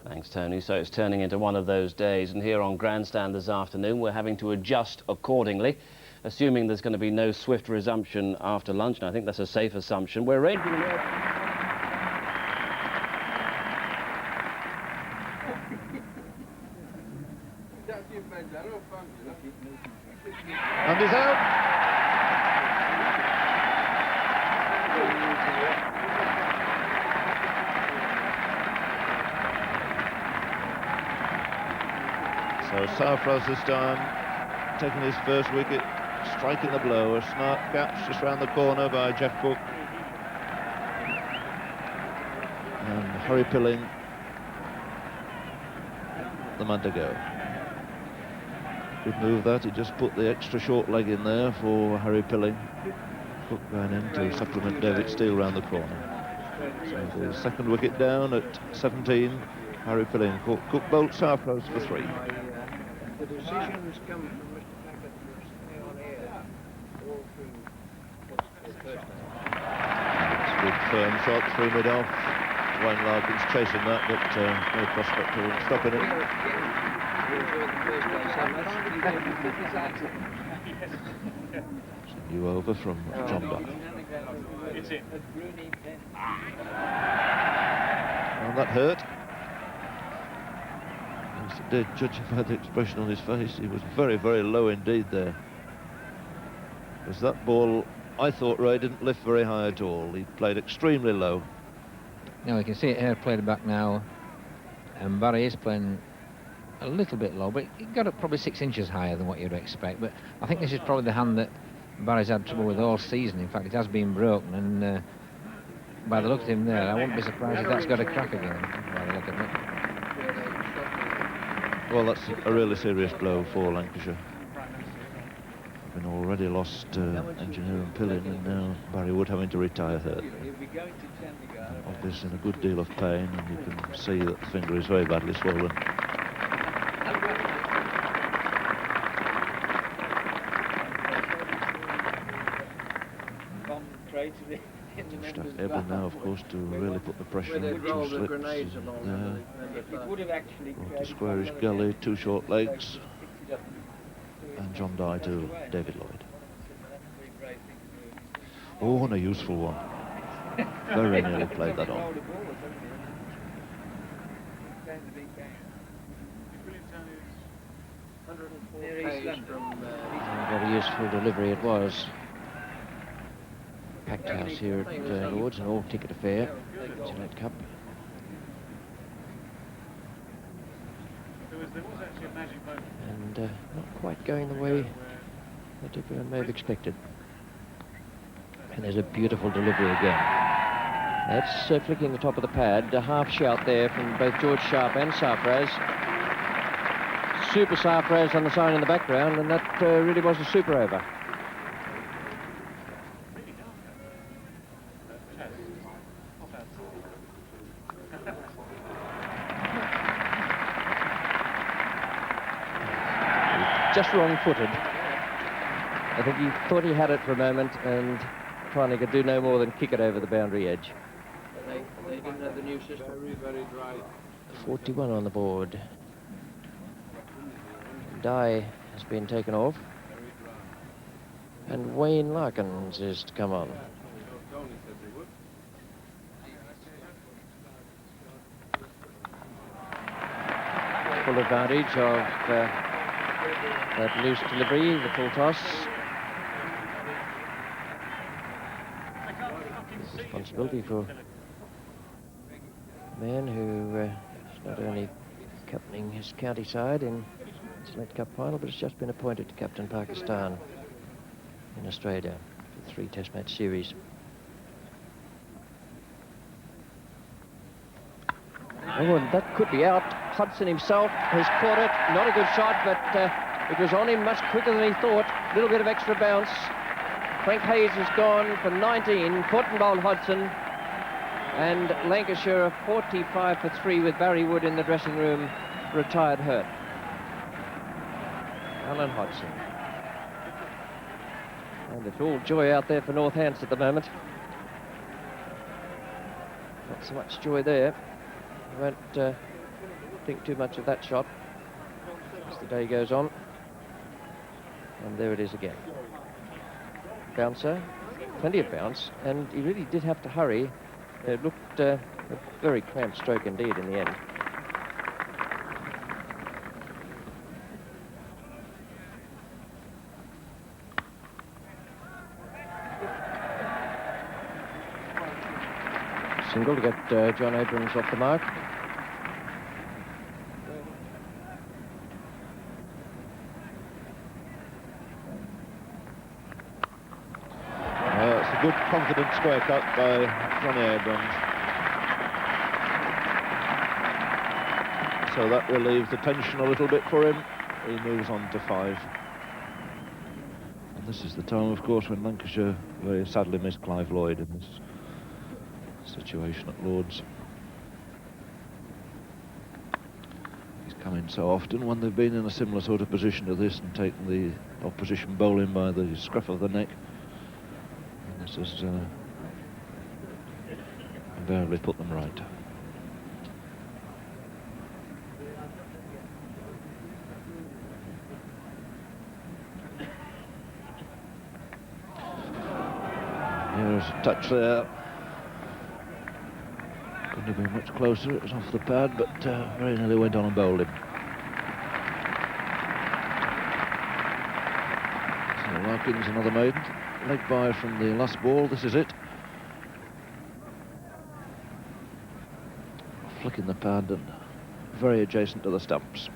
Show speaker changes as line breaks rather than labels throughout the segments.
Thanks, Tony. So it's turning into one of those days, and here on Grandstand this afternoon we're having to adjust accordingly, assuming there's going to be no swift resumption after lunch, and I think that's a safe assumption. We're ready.
And he's out. So Sarfraz this time taking his first wicket, striking the blow. A smart catch just round the corner by Jeff Cook. And Harry Pilling, the man to go. Good move that, he just put the extra short leg in there for Harry Pilling. Cook going in to supplement David Steele round the corner. So the second wicket down at 17, Harry Pilling. Cook bolts Sarfraz for 3.
The decisions come from Mr. Packard to stay on air all through the first time.
Good firm shot through mid-off. Wayne Larkin's chasing that, but no prospect of stopping it. New over from John Duck. And that hurt. Did, judging by the expression on his face, he was very, very low indeed there. Because that ball, I thought, Ray, didn't lift very high at all. He played extremely low.
Now we can see it here played back now, and Barry is playing a little bit low, but he got it probably 6 inches higher than what you'd expect. But I think this is probably the hand that Barry's had trouble with all season. In fact, it has been broken, and by the look of him there, I wouldn't be surprised if that's got a crack again, by the look of it.
Well, that's a really serious blow for Lancashire. Having already lost Engineer and Pilling, and now Barry Wood having to retire hurt. Obviously in a good deal of pain, and you can see that the finger is very badly swollen. Staff able now, of course, to really put the pressure on the 2 slips. Brought to squarish gully, 2 short legs, and John Dye to David Lloyd. Oh, and a useful one. Very nearly played that on.
Very useful delivery it was. Packed house here at Lord's, an all-ticket affair, Gillette Cup. And not quite going the way that everyone may have expected. And there's a beautiful delivery again. That's flicking the top of the pad. A half shout there from both George Sharp and Sarfraz. Super Sarfraz on the sign in the background, and that really was a super over. Just wrong-footed. I think he thought he had it for a moment, and finally could do no more than kick it over the boundary edge.
They didn't have the new system. Very dry.
41 on the board. Dye has been taken off, and Wayne Larkins is to come on. Full advantage of that loose delivery, the full toss. Responsibility for a man who is not only captaining his county side in Gillette Cup final, but has just been appointed to captain Pakistan in Australia for the 3 Test match series. Oh, and that could be out. Hudson himself has caught it. Not a good shot, but it was on him much quicker than he thought. A little bit of extra bounce. Frank Hayes has gone for 19. Caught and bowled Hodgson. And Lancashire 45 for 3 with Barry Wood in the dressing room, retired hurt. Alan Hodgson. And it's all joy out there for Northants at the moment. Not so much joy there. Won't think too much of that shot as the day goes on. And there it is again. Bouncer, plenty of bounce, and he really did have to hurry. It looked a very cramped stroke indeed in the end. Single to get John Abrams off the mark.
It's a good, confident square cut by Johnny Abrams. So that relieves the tension a little bit for him. He moves on to 5. And this is the time, of course, when Lancashire very sadly missed Clive Lloyd in this situation at Lord's. He's come in so often when they've been in a similar sort of position to this and taken the opposition bowling by the scruff of the neck. And this has invariably put them right. Here's a touch there. Couldn't have been much closer. It was off the pad, but very nearly went on and bowled him. So Larkins, another maiden. Leg by from the last ball. This is it. Flicking the pad and very adjacent to the stumps.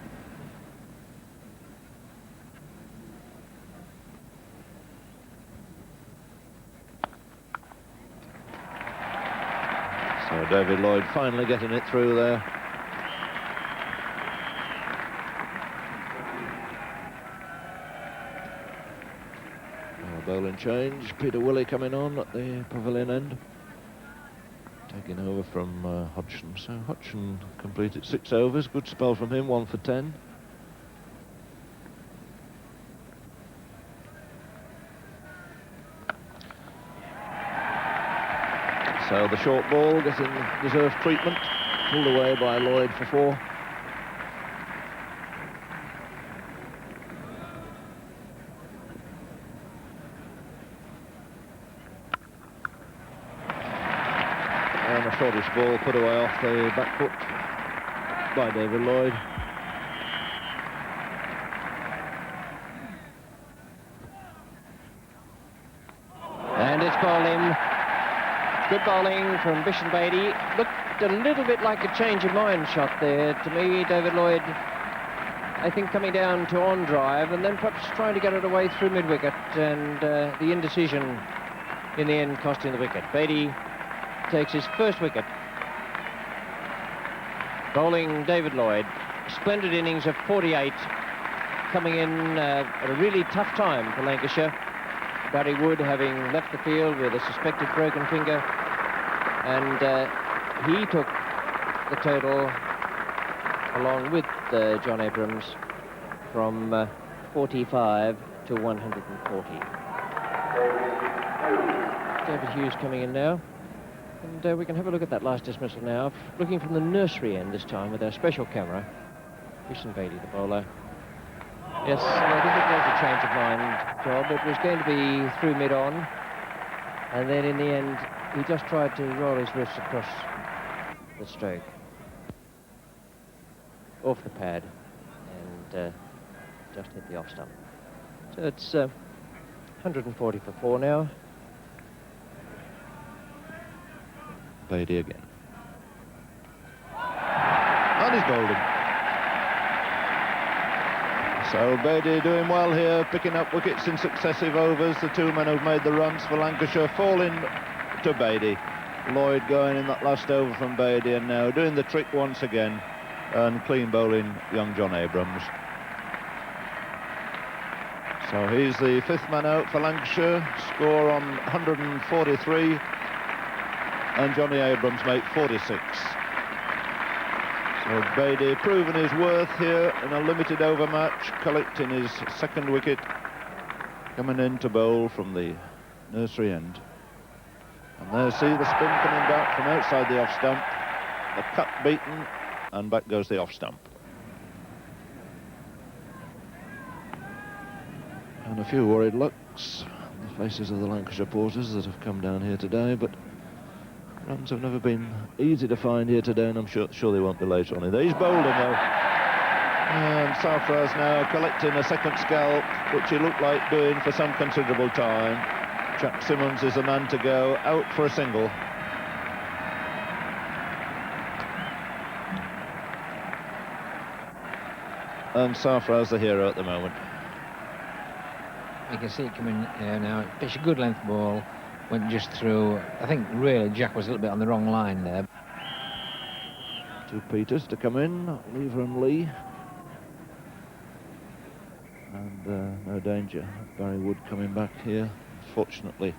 So David Lloyd finally getting it through there. Bowling change. Peter Willey coming on at the pavilion end. Taking over from Hodgson. So Hodgson completed 6 overs. Good spell from him, 1 for 10. So the short ball getting deserved treatment. Pulled away by Lloyd for 4. And a shortish ball put away off the back foot by David Lloyd.
And it's bowled him. Good bowling from Bishan Beatty. Looked a little bit like a change of mind shot there. To me, David Lloyd, I think, coming down to on drive and then perhaps trying to get it away through mid-wicket, and the indecision in the end costing the wicket. Beatty takes his first wicket. Bowling David Lloyd. Splendid innings of 48, coming in at a really tough time for Lancashire. Barry Wood having left the field with a suspected broken finger, and he took the total along with John Abrams from 45 to 140. David Hughes coming in now, and we can have a look at that last dismissal now, looking from the nursery end this time with our special camera. Bishan Beatty, the bowler. Yes, I think it was a change of mind job. It was going to be through mid-on, and then in the end, he just tried to roll his wrists across the stroke, off the pad, and just hit the off stump. So it's 140 for 4 now.
Beatty again. And he's bowled him. So Beatty doing well here, picking up wickets in successive overs. The 2 men who've made the runs for Lancashire falling to Beatty. Lloyd going in that last over from Beatty, and now doing the trick once again and clean bowling young John Abrams. So he's the 5th man out for Lancashire. Score on 143, and Johnny Abrams make 46. So Beatty proving his worth here in a limited over match, collecting his 2nd wicket, coming in to bowl from the nursery end. And there, see the spin coming back from outside the off stump, the cut beaten, and back goes the off stump. And a few worried looks on the faces of the Lancashire porters that have come down here today, but runs have never been easy to find here today, and I'm sure they won't be later on. He's bowled him though. And Sarfraz now collecting a second scalp, which he looked like doing for some considerable time. Jack Simmons is the man to go, out for a single. And Sarfraz the hero at the moment.
You can see it coming here now. It's a good length ball, went just through. I think really Jack was a little bit on the wrong line there.
Two Peters to come in, Lever and Lee. And no danger. Barry Wood coming back here. Fortunately,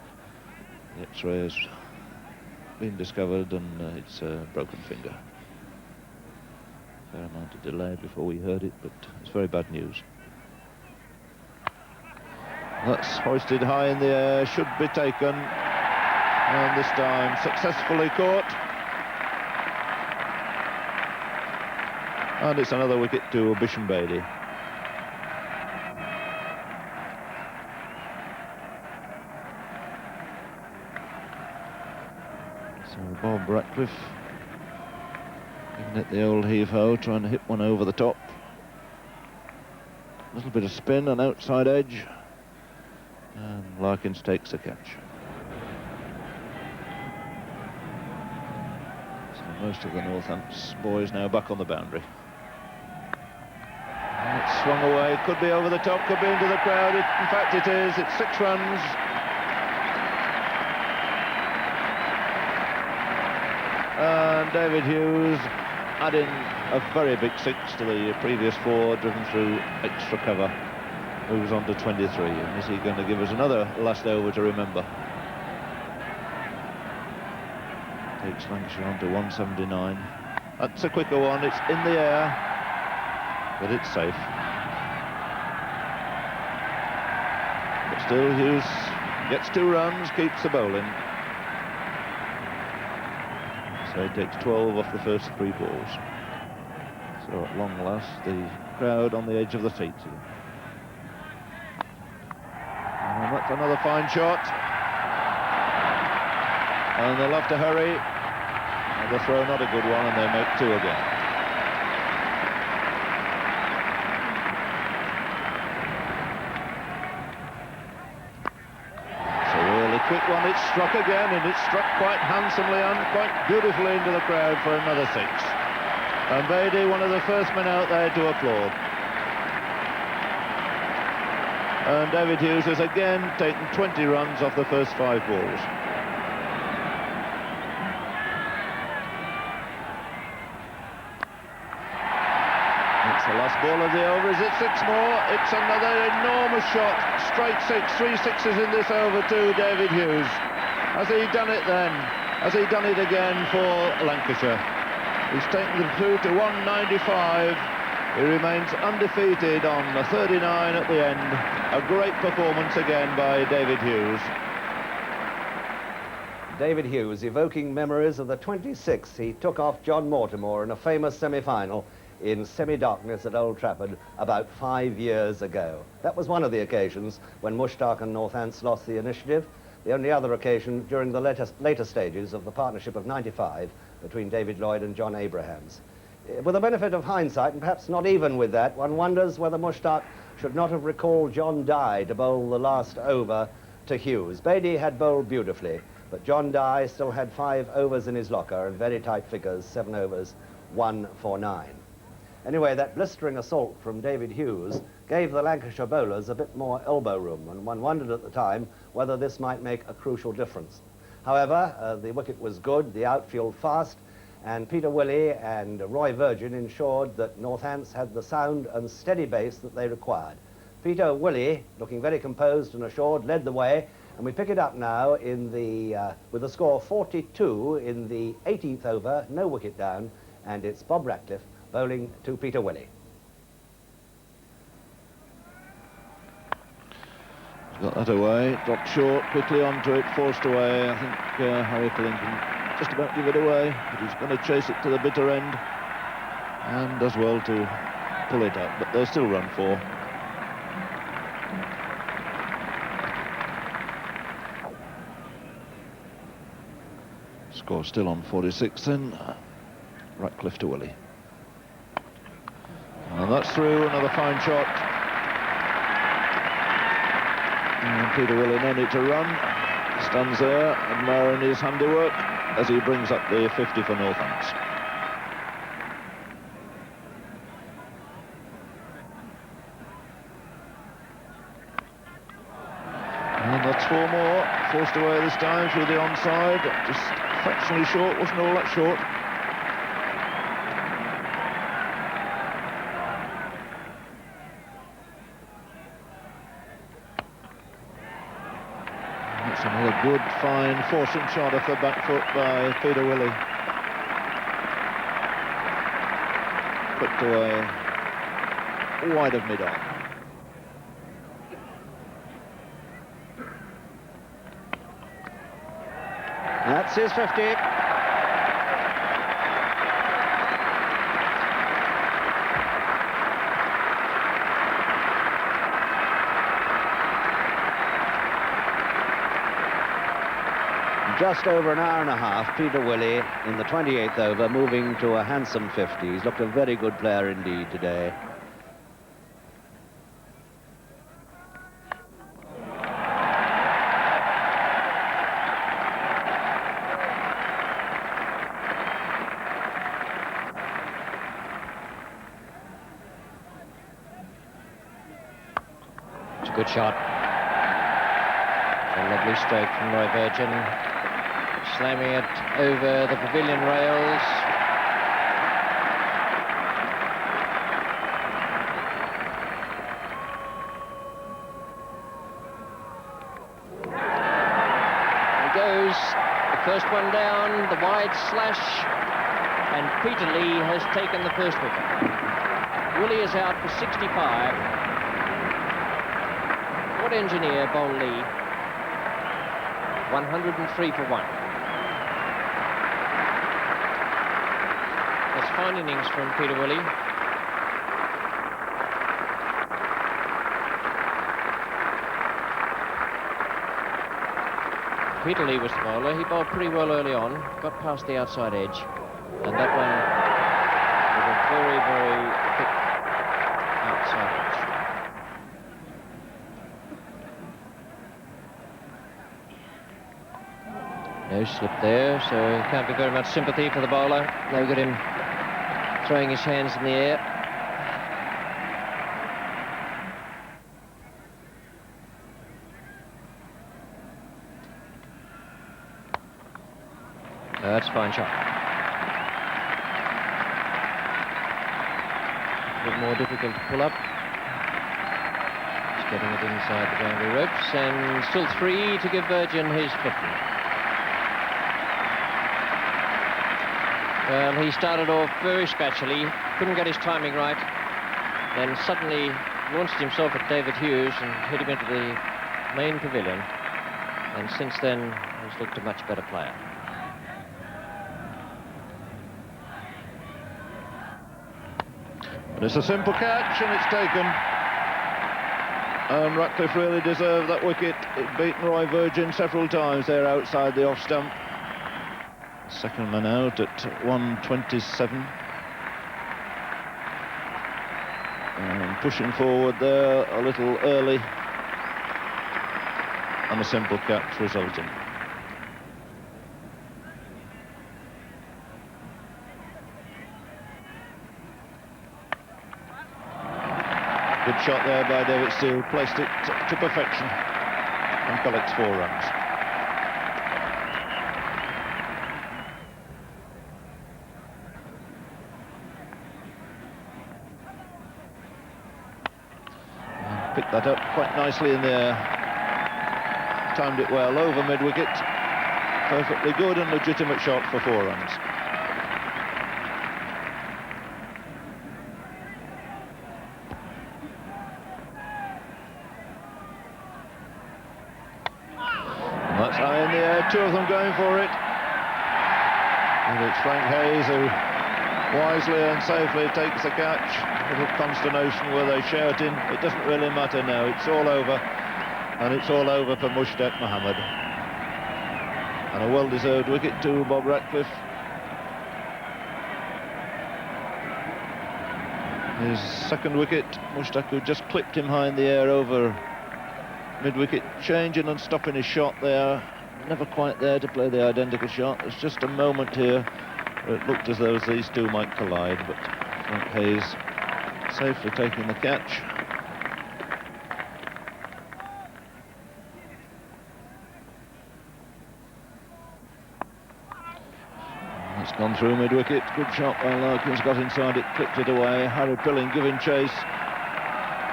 the X-ray has been discovered and it's a broken finger. Fair amount of delay before we heard it, but it's very bad news. That's hoisted high in the air, should be taken, and this time successfully caught. And it's another wicket to Bisham Bailey. So Bob Ratcliffe giving it the old heave-ho, trying to hit one over the top. A little bit of spin on outside edge. And Larkins takes the catch. So most of the Northants boys now back on the boundary. And it's swung away, could be over the top, could be into the crowd. In fact it is, it's 6 runs. And David Hughes adding a very big 6 to the previous 4, driven through extra cover. Moves on to 23, and is he going to give us another last over to remember? Takes Lancashire on to 179. That's a quicker one, it's in the air, but it's safe. But still Hughes gets 2 runs, keeps the bowling. So he takes 12 off the first 3 balls. So at long last, the crowd on the edge of the seats here. And that's another fine shot. And they'll have to hurry. And the throw not a good one, and they make 2 again. So really quick one, it's struck again, and it's struck quite handsomely and quite beautifully into the crowd for another 6. And Beatty, one of the first men out there to applaud. And David Hughes has again taken 20 runs off the first 5 balls. It's the last ball of the over. Is it 6 more? It's another enormous shot. Straight 6, 3 sixes in this over to David Hughes. Has he done it then? Has he done it again for Lancashire? He's taken them through to 195. He remains undefeated on the 39 at the end. A great performance again by David Hughes.
David Hughes evoking memories of the 26th he took off John Mortimer in a famous semi-final in semi-darkness at Old Trafford about 5 years ago. That was one of the occasions when Mushtaq and Northants lost the initiative. The only other occasion during the later stages of the partnership of '95 between David Lloyd and John Abrahams. With the benefit of hindsight, and perhaps not even with that, one wonders whether Mushtaq should not have recalled John Dye to bowl the last over to Hughes. Beatty had bowled beautifully, but John Dye still had 5 overs in his locker and very tight figures, 7 overs, 1 for 9. Anyway, that blistering assault from David Hughes gave the Lancashire bowlers a bit more elbow room, and one wondered at the time whether this might make a crucial difference. However, the wicket was good, the outfield fast, and Peter Willey and Roy Virgin ensured that Northants had the sound and steady base that they required. Peter Willey, looking very composed and assured, led the way, and we pick it up now in the with the score 42 in the 18th over, no wicket down, and it's Bob Ratcliffe bowling to Peter Willey.
Got that away, dropped short, quickly onto it, forced away. I think Harry Pilling can just about give it away, but he's going to chase it to the bitter end. and does well to pull it up, but they'll still run 4. Score still on 46 then. Ratcliffe to Willie. And that's through, another fine shot. And Peter Willie no need to run. Stands there, admiring his handiwork as he brings up the 50 for Northants. And that's 4 more, forced away this time through the onside. Just fractionally short, wasn't all that short. That's another good, fine, forcing shot off the back foot by Peter Willie. Put away wide of mid-on.
That's his 50. Just over an hour and a half, Peter Willie in the 28th over, moving to a handsome 50. He's looked a very good player indeed today.
It's a good shot. A lovely stroke from Roy Virgin. Slamming it over the pavilion rails. He goes. The first one down, the wide slash, and Peter Lee has taken the first wicket. Willie is out for 65. What engineer, Bowl Lee? 103 for 1. That's fine innings from Peter Willie. Peter Lee was the bowler. He bowled pretty well early on, got past the outside edge, and that one was a very, very thick outside edge. No slip there, so can't be very much sympathy for the bowler. No good him throwing his hands in the air. Oh, that's a fine shot. A bit more difficult to pull up. Just getting it inside the boundary ropes, and still 3 to give Virgin his 50. Well, he started off very scratchily, couldn't get his timing right, then suddenly launched himself at David Hughes and hit him into the main pavilion, and since then he's looked a much better player.
And it's a simple catch, and it's taken. And Ratcliffe really deserved that wicket. He'd beaten Roy Virgin several times there outside the off stump. Second man out at 127. And pushing forward there a little early. And a simple catch resulting. Good shot there by David Steele, placed it to perfection and collects 4 runs. Picked that up quite nicely in there. Timed it well over mid-wicket. Perfectly good and legitimate shot for 4 runs. And that's high in the air, 2 of them going for it. And it's Frank Hayes who wisely and safely takes the catch. A little consternation were they shouting. It doesn't really matter now. It's all over. And it's all over for Mushtaq Mohammed. And a well-deserved wicket to Bob Ratcliffe. His second wicket, Mushtaq, who just clipped him high in the air over mid-wicket, changing and stopping his shot there. Never quite there to play the identical shot. There's just a moment here where it looked as though these two might collide, but Frank Hayes safely taking the catch. It's gone through mid-wicket. Good shot by Larkins, got inside it, clipped it away. Harry Pilling giving chase,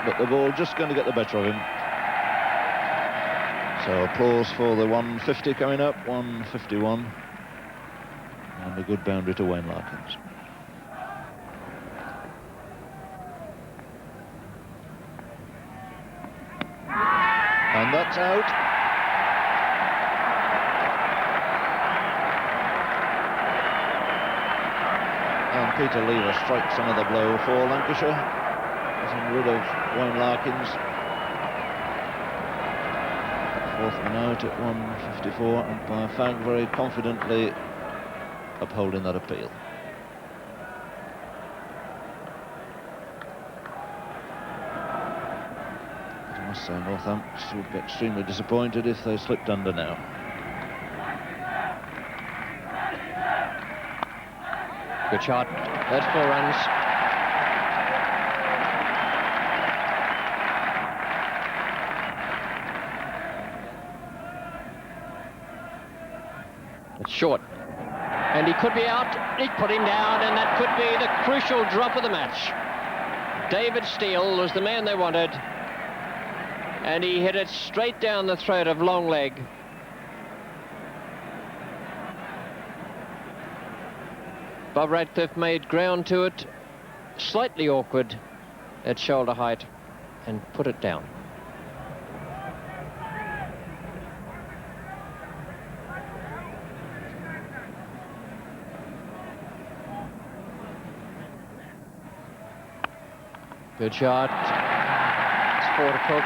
but the ball just going to get the better of him. So applause for the 150 coming up, 151. And a good boundary to Wayne Larkins. And that's out. And Peter Lever strikes another blow for Lancashire, getting rid of Wayne Larkins. Fourth man out at 154, and by Fagg very confidently upholding that appeal. But I must say Northampton would be extremely disappointed if they slipped under now.
Good shot. That's 4 runs. It's short. And he could be out. He put him down, and that could be the crucial drop of the match. David Steele was the man they wanted, and he hit it straight down the throat of Longleg. Bob Ratcliffe made ground to it, slightly awkward at shoulder height, and put it down. Good shot. It's 4 to Cook.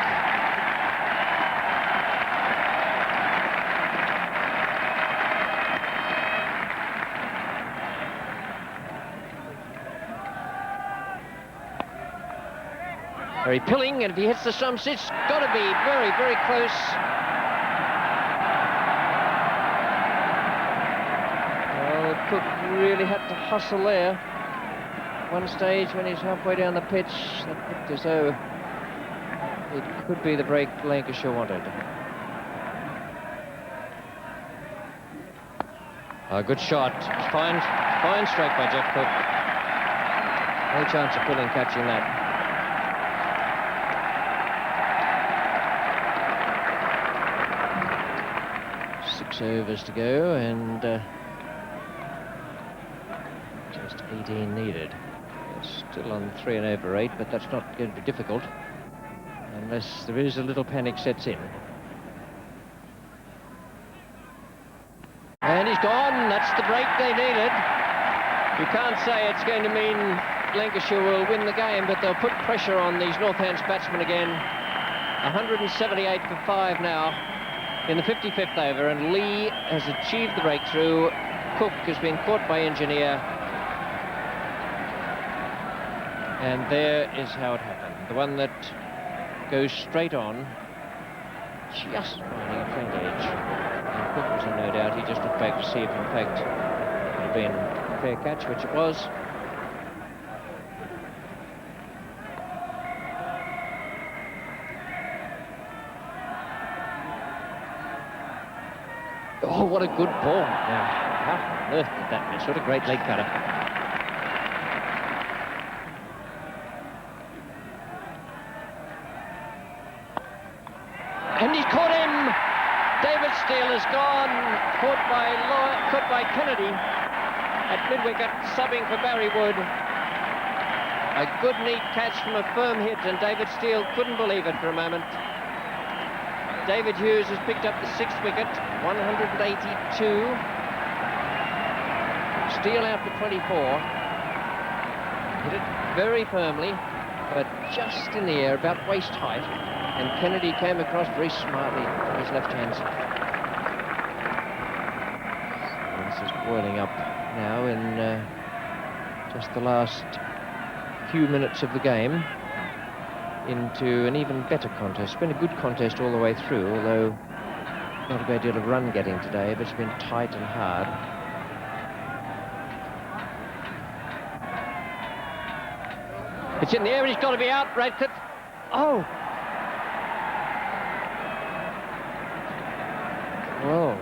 Harry Pilling, and if he hits the stumps, it's got to be very, very close. Well, Cook really had to hustle there. One stage when he's halfway down the pitch, that looked as though it could be the break Lancashire wanted. A good shot. Fine strike by Jeff Cook. No chance of Pilling catching that. 6 overs to go, and just 18 needed. It's still on 3 and over 8, but that's not going to be difficult unless there is a little panic sets in. And he's gone. That's the break they needed. You can't say it's going to mean Lancashire will win the game, but they'll put pressure on these Northants batsmen again. 178 for 5 now in the 55th over, and Lee has achieved the breakthrough. Cook has been caught by Engineer. And there is how it happened. The one that goes straight on, just finding a friend edge. And Cook was in no doubt. He just looked back to see if, in fact, it had been a fair catch, which it was. Oh, what a good ball. Now, how on earth did that miss? What a great leg cutter. And he's caught him. David Steele is gone. Caught by Kennedy at mid-wicket, subbing for Barry Wood. A good, neat catch from a firm hit, and David Steele couldn't believe it for a moment. David Hughes has picked up the 6th wicket, 182. Steele out for 24. Hit it very firmly, but just in the air, about waist height. And Kennedy came across very smartly to his left hand side. This is boiling up now in just the last few minutes of the game into an even better contest. It's been a good contest all the way through, although not a great deal of run getting today, but it's been tight and hard. It's in the air, and he's got to be out, Radcliffe. Oh! Whoa.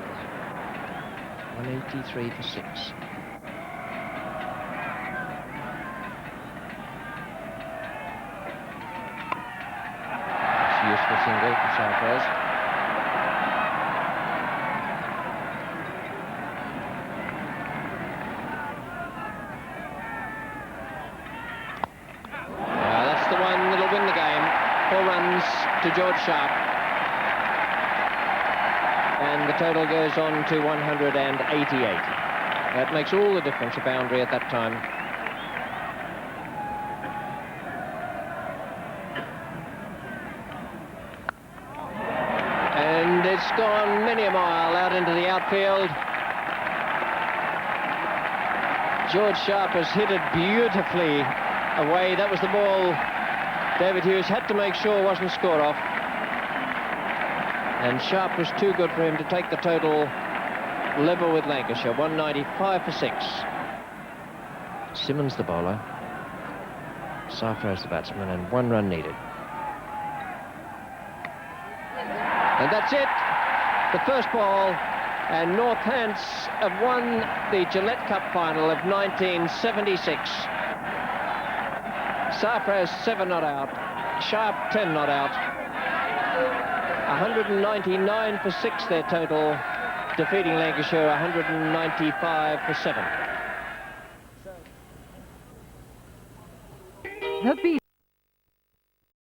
183 for 6. It's a useful single for Sarfraz. That's the one that'll win the game. 4 runs to George Sharp. And the total goes on to 188. That makes all the difference, a boundary at that time. And it's gone many a mile out into the outfield. George Sharp has hit it beautifully away. That was the ball David Hughes had to make sure wasn't scored off. And Sharp was too good for him to take the total level with Lancashire, 195 for 6. Simmons the bowler, Sarfraz the batsman, and 1 run needed. And that's it, the first ball, and Northants have won the Gillette Cup final of 1976. Sarfraz 7 not out, Sharp 10 not out. 199 for 6 their total, defeating Lancashire 195 for 7.
The